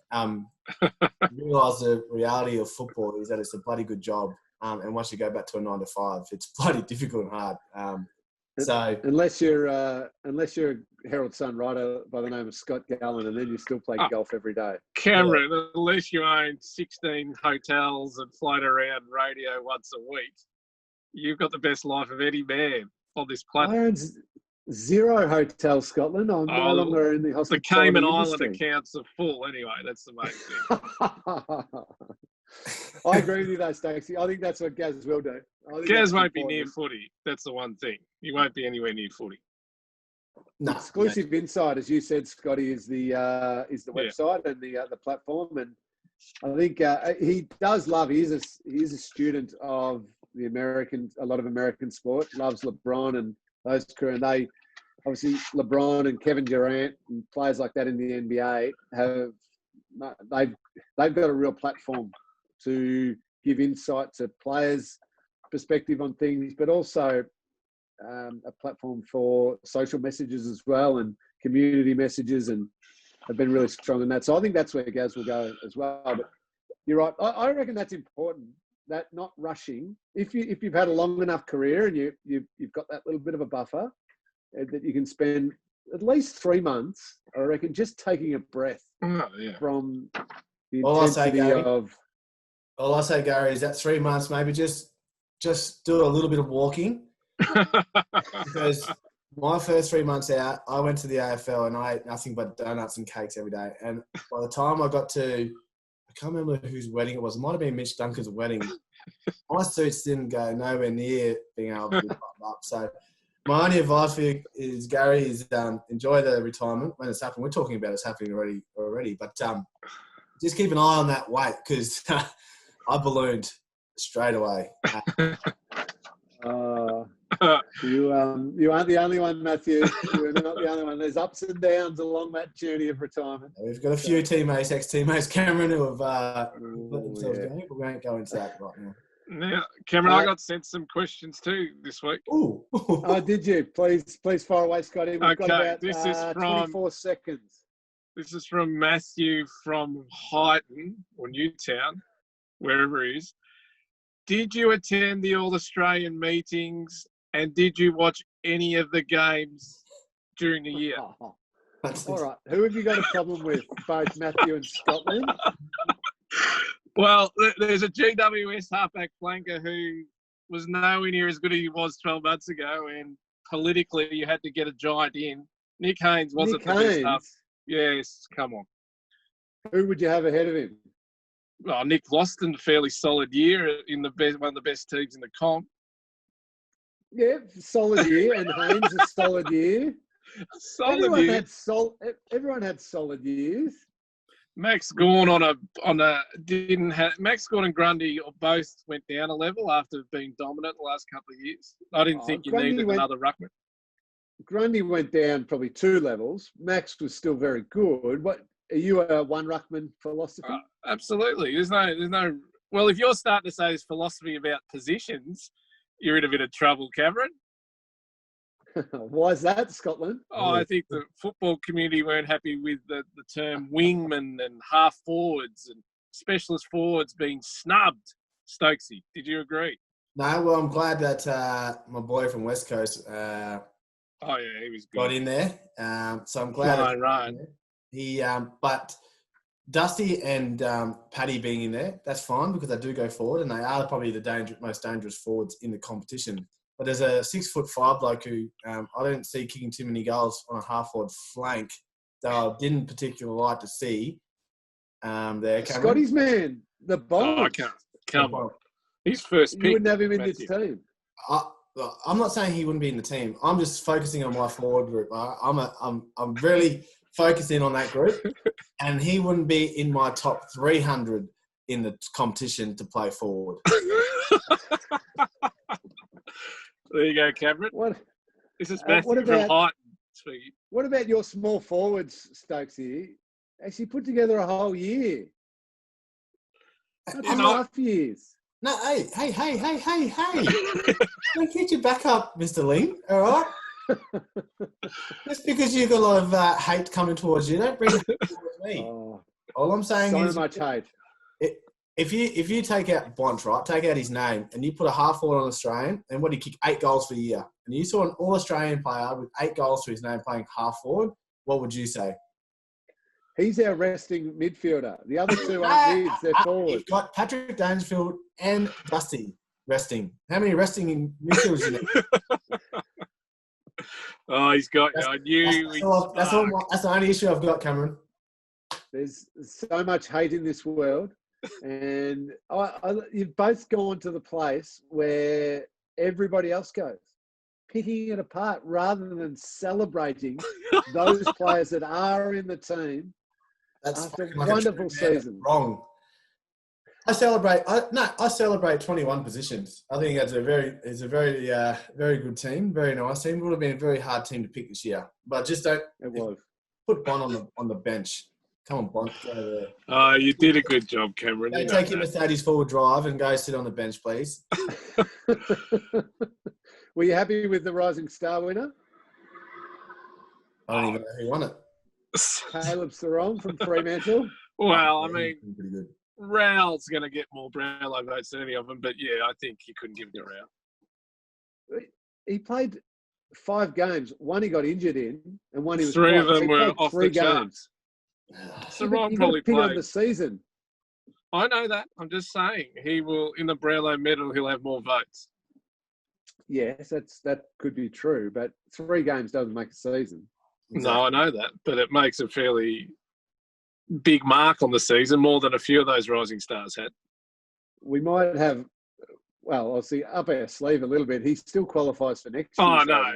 [SPEAKER 3] Realise the reality of football is that it's a bloody good job. And once you go back to a 9 to 5, it's bloody difficult and hard. So
[SPEAKER 1] unless you're a Herald Sun writer by the name of Scott Gullan, and then you still play golf every day.
[SPEAKER 2] Cameron, unless you own 16 hotels and float around radio once a week, you've got the best life of any man on this planet.
[SPEAKER 1] I own 0 hotels, Scotland. I'm no longer in the hospitality
[SPEAKER 2] The Cayman
[SPEAKER 1] industry.
[SPEAKER 2] Island accounts are full anyway. That's the main thing.
[SPEAKER 1] I agree with you though, Stokesy. I think that's what Gaz will do.
[SPEAKER 2] Gaz won't be near footy. That's the one thing. He won't be anywhere near footy.
[SPEAKER 1] No, exclusive insight, as you said, Scotty, is the website and the platform, and I think he does love. He is a student of a lot of American sport. Loves LeBron and those crew, and they obviously LeBron and Kevin Durant and players like that in the NBA they've got a real platform to give insight to players' perspective on things, but also a platform for social messages as well and community messages, and have been really strong in that. So I think that's where Gaz will go as well. But you're right. I reckon that's important, that not rushing. If you've had a long enough career and you've got that little bit of a buffer, that you can spend at least 3 months, I reckon, just taking a breath from the intensity of...
[SPEAKER 3] All I say, Gary, is that 3 months, maybe just do a little bit of walking. Because my first 3 months out, I went to the AFL and I ate nothing but donuts and cakes every day. And by the time I got to, I can't remember whose wedding it was. It might have been Mitch Duncan's wedding. My suits didn't go nowhere near being able to be buttoned up. So my only advice for you is, Gary, is enjoy the retirement when it's happening. We're talking about it's happening already. But just keep an eye on that weight, because I ballooned straight away.
[SPEAKER 1] You aren't the only one, Mathew. You're not the only one. There's ups and downs along that journey of retirement.
[SPEAKER 3] We've got a few ex-teammates, Cameron, who have let themselves go, but we won't go into that right now.
[SPEAKER 2] Now, Cameron, I got sent some questions too this week.
[SPEAKER 3] Ooh.
[SPEAKER 1] Oh, did you? Please fire away, Scotty. We've got about
[SPEAKER 2] this is from
[SPEAKER 1] 24 seconds.
[SPEAKER 2] This is from Mathew from Highton or Newtown, wherever he is. Did you attend the All-Australian meetings, and did you watch any of the games during the year?
[SPEAKER 1] All right. Who have you got a problem with, both Mathew and Scotland?
[SPEAKER 2] Well, there's a GWS halfback flanker who was nowhere near as good as he was 12 months ago, and politically you had to get a giant in. Nick Haynes wasn't the best half. Yes, come on.
[SPEAKER 1] Who would you have ahead of him?
[SPEAKER 2] Well, Nick Loston, a fairly solid year in one of the best teams in the comp.
[SPEAKER 1] Yeah, solid year, and Haynes a solid year. Everyone had solid years.
[SPEAKER 2] Max Gawn Max Gawn and Grundy both went down a level after being dominant the last couple of years. I didn't think you needed another ruckman.
[SPEAKER 1] Grundy went down probably 2 levels. Max was still very good. are you a one ruckman philosophy?
[SPEAKER 2] Absolutely. There's no. Well, if you're starting to say this philosophy about positions, you're in a bit of trouble, Cameron.
[SPEAKER 1] Why is that, Scotland?
[SPEAKER 2] Oh, I think the football community weren't happy with the term wingman and half forwards and specialist forwards being snubbed. Stokesy, did you agree?
[SPEAKER 3] No, well, I'm glad that my boy from West Coast
[SPEAKER 2] he was good.
[SPEAKER 3] got in there. So I'm glad he but Dusty and Paddy being in there, that's fine because they do go forward and they are probably the most dangerous forwards in the competition. But there's a 6'5" bloke who I don't see kicking too many goals on a half-forward flank that I didn't particularly like to see there. Cameron.
[SPEAKER 1] Scotty's man, the Bones.
[SPEAKER 2] Oh, come on. He's first pick.
[SPEAKER 1] You wouldn't have him in
[SPEAKER 2] Mathew.
[SPEAKER 1] this team.
[SPEAKER 3] I'm not saying he wouldn't be in the team. I'm just focusing on my forward group. I'm really focusing on that group, and he wouldn't be in my top 300 in the competition to play forward.
[SPEAKER 2] There you go, Cameron. This is Mathew from Heighton speaking.
[SPEAKER 1] What about your small forwards, Stokes here? Actually put together a whole year. That's enough years.
[SPEAKER 3] No, hey. Don't get your back up, Mr. Ling, all right? Just because you've got a lot of hate coming towards you, don't bring it towards me.
[SPEAKER 1] Oh,
[SPEAKER 3] all I'm saying is...
[SPEAKER 1] so much hate.
[SPEAKER 3] If you take out Bont, right, take out his name, and you put a half forward on Australian, and what he kicked 8 goals for the year, and you saw an All-Australian player with 8 goals to his name playing half forward, what would you say?
[SPEAKER 1] He's our resting midfielder. The other two aren't mids, they're forwards.
[SPEAKER 3] You've got Patrick Dangerfield and Dusty resting. How many resting in midfielders you need?
[SPEAKER 2] Oh, he's got you. I knew
[SPEAKER 3] that's the only issue I've got, Cameron.
[SPEAKER 1] There's so much hate in this world. And you've both gone to the place where everybody else goes, picking it apart rather than celebrating those players that are in the team.
[SPEAKER 3] That's
[SPEAKER 1] after a wonderful season.
[SPEAKER 3] Wrong. I celebrate 21 positions. I think it's a very good team, very nice team. It would have been a very hard team to pick this year, but just don't.
[SPEAKER 1] It was.
[SPEAKER 3] Put Bond on the bench. Come on, Bond. Go there.
[SPEAKER 2] Oh, you did a good job, Cameron.
[SPEAKER 3] Don't take your Mercedes forward drive and go sit on the bench, please.
[SPEAKER 1] Were you happy with the Rising Star winner?
[SPEAKER 3] I don't even know who won it.
[SPEAKER 1] Caleb Sarong from Fremantle.
[SPEAKER 2] Well, I mean,
[SPEAKER 3] pretty good.
[SPEAKER 2] Raoul's going to get more Brownlow votes than any of them, but yeah, I think he couldn't give it to Raoul.
[SPEAKER 1] He played 5 games. One he got injured in, and one he was
[SPEAKER 2] 3 of them were off the
[SPEAKER 1] games.
[SPEAKER 2] Sarong probably played
[SPEAKER 1] on the season.
[SPEAKER 2] I know that. I'm just saying he will in the Brownlow medal. He'll have more votes.
[SPEAKER 1] Yes, that could be true, but 3 games doesn't make a season.
[SPEAKER 2] Exactly. No, I know that, but it makes a fairly big mark on the season, more than a few of those Rising Stars had.
[SPEAKER 1] We might have, well, I'll see up our sleeve a little bit. He still qualifies for next year.
[SPEAKER 2] Oh, no.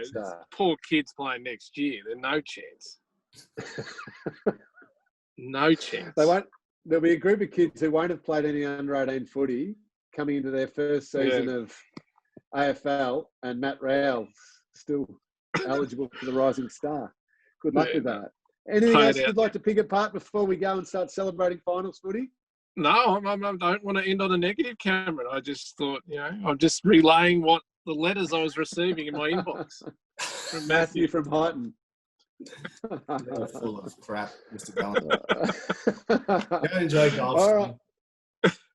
[SPEAKER 2] Poor kids playing next year. There's no chance. No chance.
[SPEAKER 1] There'll be a group of kids who won't have played any under-18 footy coming into their first season of AFL, and Matt Raoul's still eligible for the Rising Star. Good luck with that. Anything else you'd like to pick apart before we go and start celebrating finals footy?
[SPEAKER 2] No, I don't want to end on a negative, Cameron. I just thought, I'm just relaying what the letters I was receiving in my inbox.
[SPEAKER 1] From Mathew from Heighton.
[SPEAKER 3] Full of crap, Mr. Gullan. Go enjoy golf.
[SPEAKER 1] All right.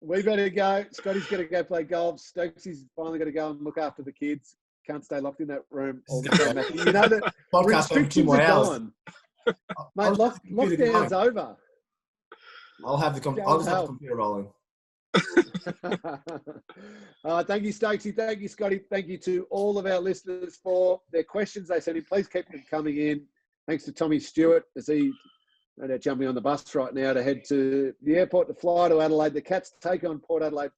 [SPEAKER 1] We better go. Scotty's got to go play golf. Stokes' finally got to go and look after the kids. Can't stay locked in that room all the time, Mathew. You know that restrictions are gone. Mate, lockdown's over.
[SPEAKER 3] I'll have the computer rolling.
[SPEAKER 1] Thank you, Stokesy. Thank you, Scotty. Thank you to all of our listeners for their questions they sent in. Please keep them coming in. Thanks to Tommy Stewart as he jumping on the bus right now to head to the airport to fly to Adelaide. The Cats take on Port Adelaide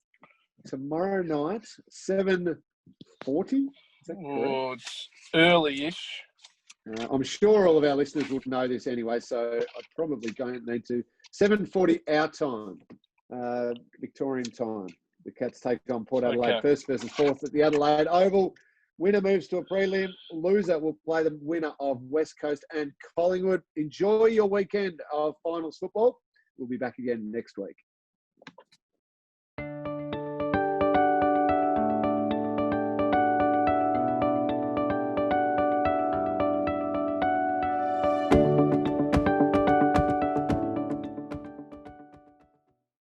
[SPEAKER 1] tomorrow night, 7:40. Is that correct?
[SPEAKER 2] Oh, it's early-ish.
[SPEAKER 1] I'm sure all of our listeners would know this anyway, so I probably don't need to. 7:40 our time, Victorian time. The Cats take on Port Adelaide, first versus fourth at the Adelaide Oval. Winner moves to a prelim. Loser will play the winner of West Coast and Collingwood. Enjoy your weekend of finals football. We'll be back again next week.